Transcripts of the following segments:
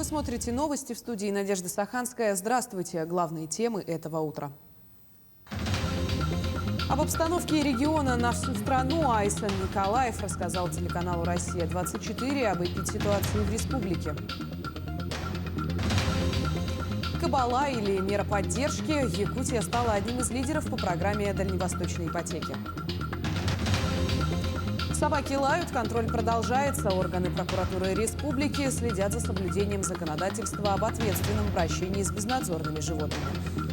смотрите новости, в студии Надежда Саханская. Здравствуйте. Главные темы этого утра. Об обстановке региона на всю страну Айсен Николаев рассказал телеканалу «Россия-24» об эпидситуации в республике. Кабала или мера поддержки. Якутия стала одним из лидеров по программе дальневосточной ипотеки. Собаки лают, контроль продолжается. Органы прокуратуры республики следят за соблюдением законодательства об ответственном обращении с безнадзорными животными.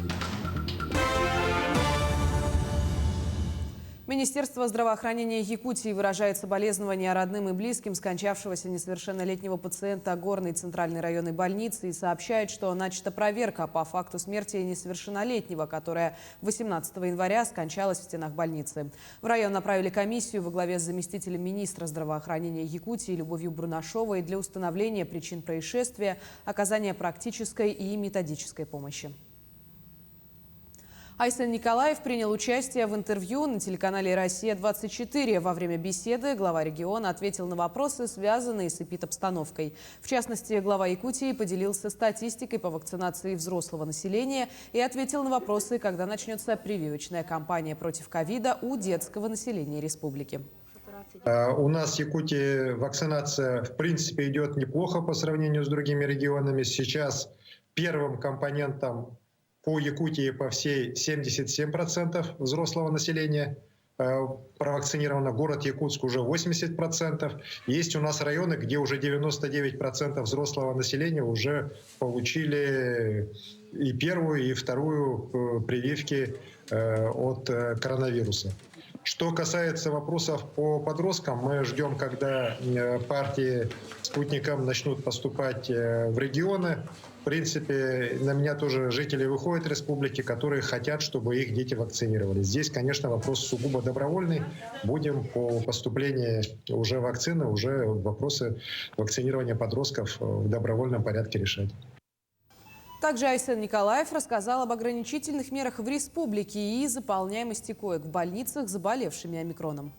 Министерство здравоохранения Якутии выражает соболезнования родным и близким скончавшегося несовершеннолетнего пациента Горной центральной районной больницы и сообщает, что начата проверка по факту смерти несовершеннолетнего, которая 18 января скончалась в стенах больницы. В район направили комиссию во главе с заместителем министра здравоохранения Якутии Любовью Брунашовой для установления причин происшествия, оказания практической и методической помощи. Айсен Николаев принял участие в интервью на телеканале «Россия-24». Во время беседы глава региона ответил на вопросы, связанные с эпидобстановкой. В частности, глава Якутии поделился статистикой по вакцинации взрослого населения и ответил на вопросы, когда начнется прививочная кампания против ковида у детского населения республики. У нас в Якутии вакцинация в принципе идет неплохо по сравнению с другими регионами. Сейчас первым компонентом по Якутии, по всей 77% взрослого населения провакцинировано. Город Якутск уже 80%. Есть у нас районы, где уже 99% взрослого населения уже получили и первую, и вторую прививки от коронавируса. Что касается вопросов по подросткам, мы ждем, когда партии спутником начнут поступать в регионы. В принципе, на меня тоже жители выходят республики, которые хотят, чтобы их дети вакцинировались. Здесь, конечно, вопрос сугубо добровольный. Будем по поступлению уже вакцины, уже вопросы вакцинирования подростков в добровольном порядке решать. Также Айсен Николаев рассказал об ограничительных мерах в республике и заполняемости коек в больницах заболевшими омикроном.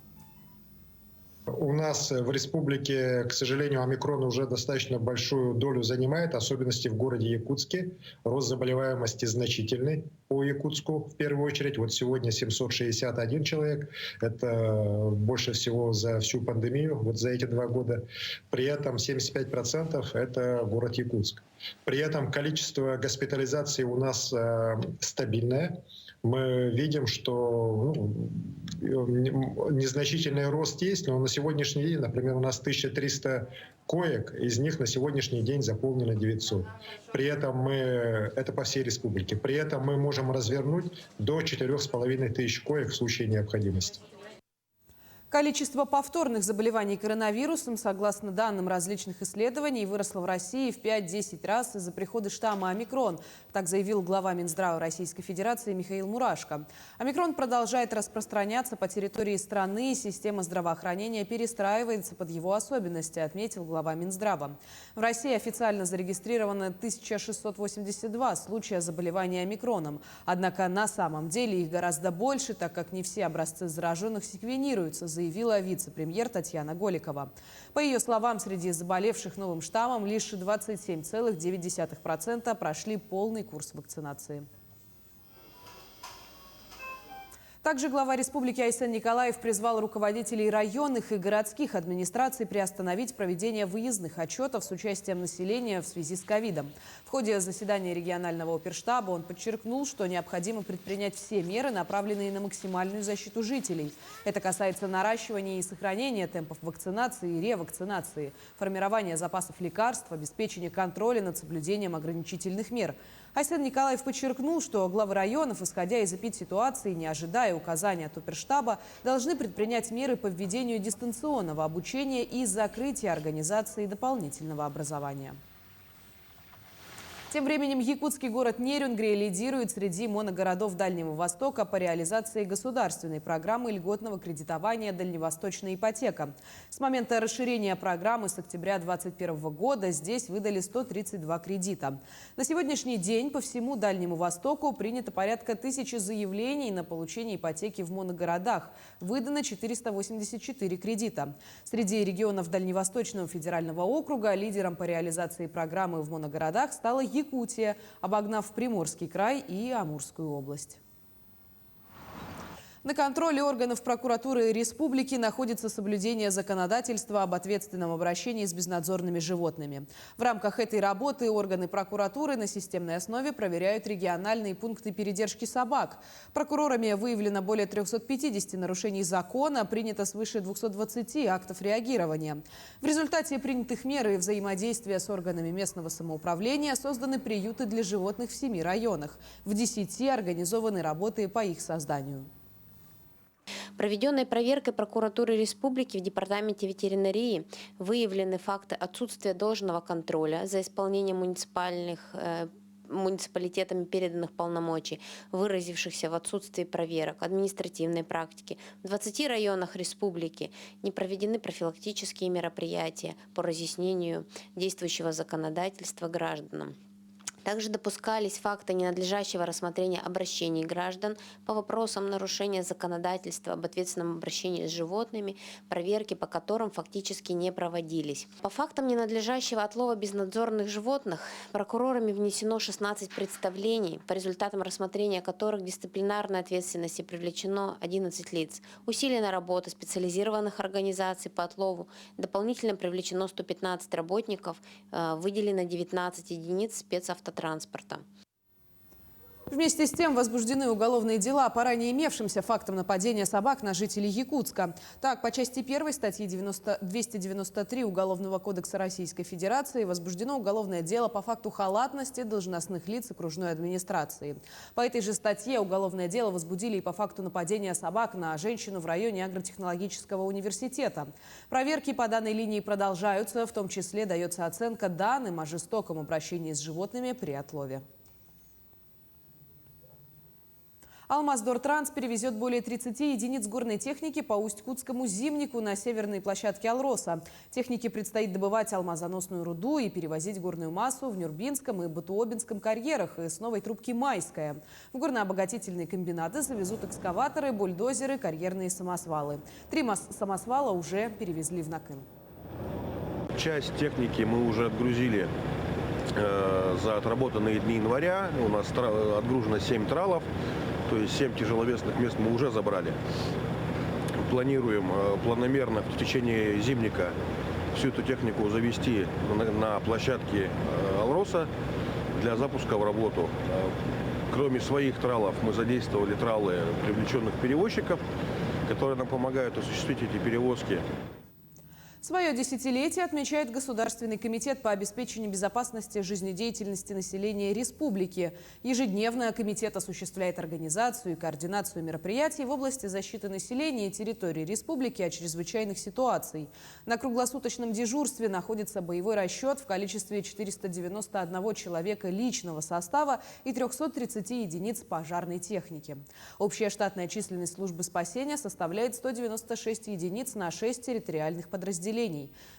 У нас в республике, к сожалению, омикрон уже достаточно большую долю занимает, особенности в городе Якутске. Рост заболеваемости значительный по Якутску в первую очередь. Вот сегодня 761 человек. Это больше всего за всю пандемию, вот за эти 2 года. При этом 75% это город Якутск. При этом количество госпитализаций у нас стабильное. Мы видим, что незначительный рост есть, но на сегодняшний день, например, у нас 1300 коек, из них на сегодняшний день заполнено 900. При этом это по всей республике, при этом мы можем развернуть до 4500 коек в случае необходимости. Количество повторных заболеваний коронавирусом, согласно данным различных исследований, выросло в России в 5-10 раз из-за прихода штамма омикрон. Так заявил глава Минздрава Российской Федерации Михаил Мурашко. Омикрон продолжает распространяться по территории страны, и система здравоохранения перестраивается под его особенности, отметил глава Минздрава. В России официально зарегистрировано 1682 случая заболевания омикроном. Однако на самом деле их гораздо больше, так как не все образцы зараженных секвенируются, заявила вице-премьер Татьяна Голикова. По ее словам, среди заболевших новым штаммом лишь 27,9% прошли полный курс вакцинации. Также глава республики Айсен Николаев призвал руководителей районных и городских администраций приостановить проведение выездных отчетов с участием населения в связи с ковидом. В ходе заседания регионального оперштаба он подчеркнул, что необходимо предпринять все меры, направленные на максимальную защиту жителей. Это касается наращивания и сохранения темпов вакцинации и ревакцинации, формирования запасов лекарств, обеспечения контроля над соблюдением ограничительных мер. Айсен Николаев подчеркнул, что главы районов, исходя из эпидситуации, не ожидая указания от оперштаба, должны предпринять меры по введению дистанционного обучения и закрытия организации дополнительного образования. Тем временем якутский город Нерюнгри лидирует среди моногородов Дальнего Востока по реализации государственной программы льготного кредитования «Дальневосточная ипотека». С момента расширения программы с октября 2021 года здесь выдали 132 кредита. На сегодняшний день по всему Дальнему Востоку принято порядка 1000 заявлений на получение ипотеки в моногородах. Выдано 484 кредита. Среди регионов Дальневосточного федерального округа лидером по реализации программы в моногородах стала Якутия, обогнав Приморский край и Амурскую область. На контроле органов прокуратуры республики находится соблюдение законодательства об ответственном обращении с безнадзорными животными. В рамках этой работы органы прокуратуры на системной основе проверяют региональные пункты передержки собак. Прокурорами выявлено более 350 нарушений закона, принято свыше 220 актов реагирования. В результате принятых мер и взаимодействия с органами местного самоуправления созданы приюты для животных в 7 районах. В 10 организованы работы по их созданию. Проведенной проверкой прокуратуры республики в департаменте ветеринарии выявлены факты отсутствия должного контроля за исполнением муниципалитетами переданных полномочий, выразившихся в отсутствии проверок административной практики. В 20 районах республики не проведены профилактические мероприятия по разъяснению действующего законодательства гражданам. Также допускались факты ненадлежащего рассмотрения обращений граждан по вопросам нарушения законодательства об ответственном обращении с животными, проверки по которым фактически не проводились. По фактам ненадлежащего отлова безнадзорных животных прокурорами внесено 16 представлений, по результатам рассмотрения которых к дисциплинарной ответственности привлечено 11 лиц. Усилена работа специализированных организаций по отлову, дополнительно привлечено 115 работников, выделено 19 единиц спецавтотранспорта. Вместе с тем возбуждены уголовные дела по ранее имевшимся фактам нападения собак на жителей Якутска. Так, по части 1 статьи 293 Уголовного кодекса Российской Федерации возбуждено уголовное дело по факту халатности должностных лиц окружной администрации. По этой же статье уголовное дело возбудили и по факту нападения собак на женщину в районе агротехнологического университета. Проверки по данной линии продолжаются, в том числе дается оценка данным о жестоком обращении с животными при отлове. Алмаздортранс перевезет более 30 единиц горной техники по Усть-Кутскому зимнику на северной площадке Алроса. Технике предстоит добывать алмазоносную руду и перевозить горную массу в Нюрбинском и Батуобинском карьерах и с новой трубки Майская. В горнообогатительные комбинаты завезут экскаваторы, бульдозеры, карьерные самосвалы. 3 самосвала уже перевезли в Накын. Часть техники мы уже отгрузили за отработанные дни января. У нас отгружено 7 тралов. То есть 7 тяжеловесных мест мы уже забрали. Планируем планомерно в течение зимника всю эту технику завести на площадке Алроса для запуска в работу. Кроме своих тралов мы задействовали тралы привлеченных перевозчиков, которые нам помогают осуществить эти перевозки. Свое десятилетие отмечает Государственный комитет по обеспечению безопасности жизнедеятельности населения республики. Ежедневно комитет осуществляет организацию и координацию мероприятий в области защиты населения и территории республики от чрезвычайных ситуаций. На круглосуточном дежурстве находится боевой расчет в количестве 491 человека личного состава и 330 единиц пожарной техники. Общая штатная численность службы спасения составляет 196 единиц на 6 территориальных подразделений.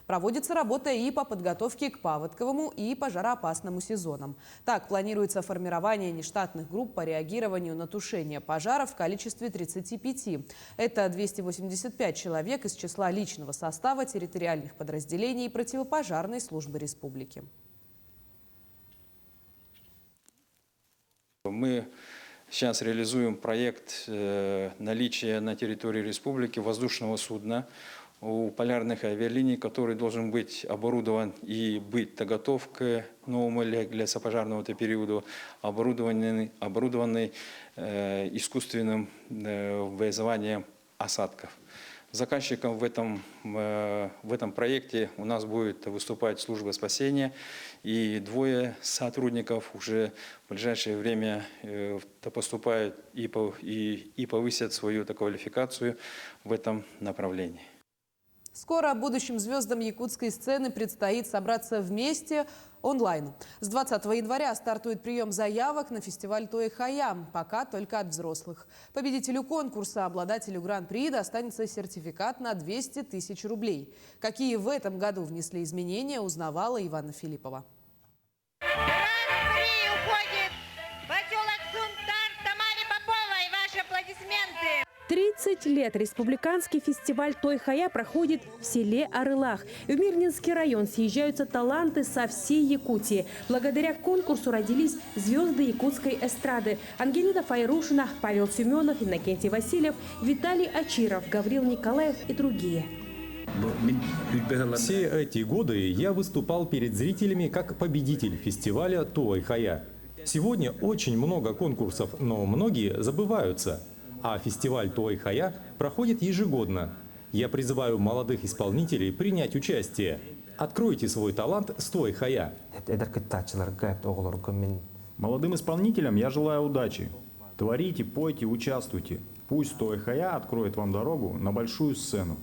Проводится работа и по подготовке к паводковому и пожароопасному сезонам. Так, планируется формирование нештатных групп по реагированию на тушение пожаров в количестве 35. Это 285 человек из числа личного состава территориальных подразделений противопожарной службы республики. Мы сейчас реализуем проект наличия на территории республики воздушного судна у полярных авиалиний, который должен быть оборудован и быть готов к новому лесопожарному периоду, оборудованный искусственным вызыванием осадков. Заказчиком в этом проекте у нас будет выступать служба спасения, и 2 сотрудников уже в ближайшее время поступают и повысят свою квалификацию в этом направлении. Скоро будущим звездам якутской сцены предстоит собраться вместе онлайн. С 20 января стартует прием заявок на фестиваль Той Хаям, пока только от взрослых. Победителю конкурса, обладателю гран-при, достанется сертификат на 200 тысяч рублей. Какие в этом году внесли изменения, узнавала Ивана Филиппова. Гран-при уходит в поселок Сунтар Тамаре Поповой. Ваши аплодисменты. 30 лет республиканский фестиваль Той Хая проходит в селе Арылах. В Мирнинский район съезжаются таланты со всей Якутии. Благодаря конкурсу родились звезды якутской эстрады. Ангелина Файрушина, Павел Семенов, Иннокентий Васильев, Виталий Ачиров, Гаврил Николаев и другие. Все эти годы я выступал перед зрителями как победитель фестиваля Той Хая. Сегодня очень много конкурсов, но многие забываются. А фестиваль Той Хая проходит ежегодно. Я призываю молодых исполнителей принять участие. Откройте свой талант с Той Хая. Молодым исполнителям я желаю удачи. Творите, пойте, участвуйте. Пусть Той Хая откроет вам дорогу на большую сцену.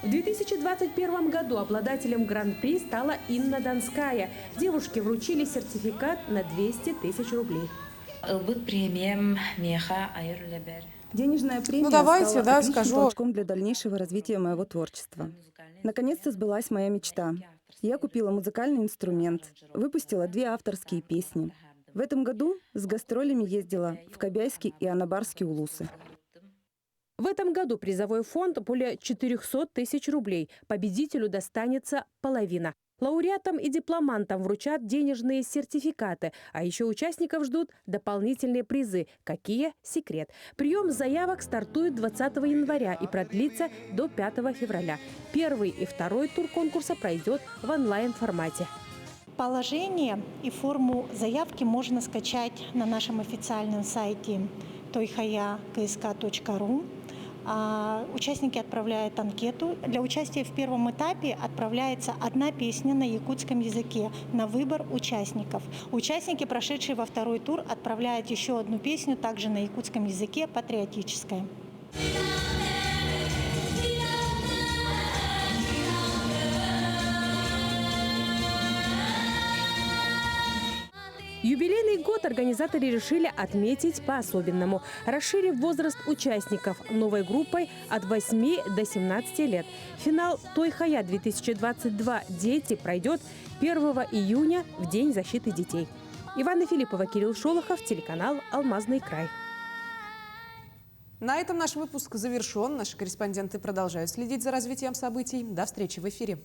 В 2021 году обладателем гран-при стала Инна Донская. Девушке вручили сертификат на 200 тысяч рублей. Денежная премия давайте, стала да, отличным скажу. толчком для дальнейшего развития моего творчества. Наконец-то сбылась моя мечта. Я купила музыкальный инструмент, выпустила 2 авторские песни. В этом году с гастролями ездила в Кобяйский и Анабарский улусы. В этом году призовой фонд более 400 тысяч рублей. Победителю достанется половина. Лауреатам и дипломантам вручат денежные сертификаты. А еще участников ждут дополнительные призы. Какие? Секрет. Прием заявок стартует 20 января и продлится до 5 февраля. Первый и второй тур конкурса пройдет в онлайн-формате. Положение и форму заявки можно скачать на нашем официальном сайте toyhaya.ksk.ru. Участники отправляют анкету. Для участия в первом этапе отправляется 1 песня на якутском языке на выбор участников. Участники, прошедшие во второй тур, отправляют еще 1 песню, также на якутском языке, патриотическая. Юбилейный год организаторы решили отметить по-особенному, расширив возраст участников новой группой от 8 до 17 лет. Финал Той Хая 2022 «Дети» пройдет 1 июня в День защиты детей. Ивана Филиппова, Кирилл Шолохов, телеканал «Алмазный край». На этом наш выпуск завершен. Наши корреспонденты продолжают следить за развитием событий. До встречи в эфире.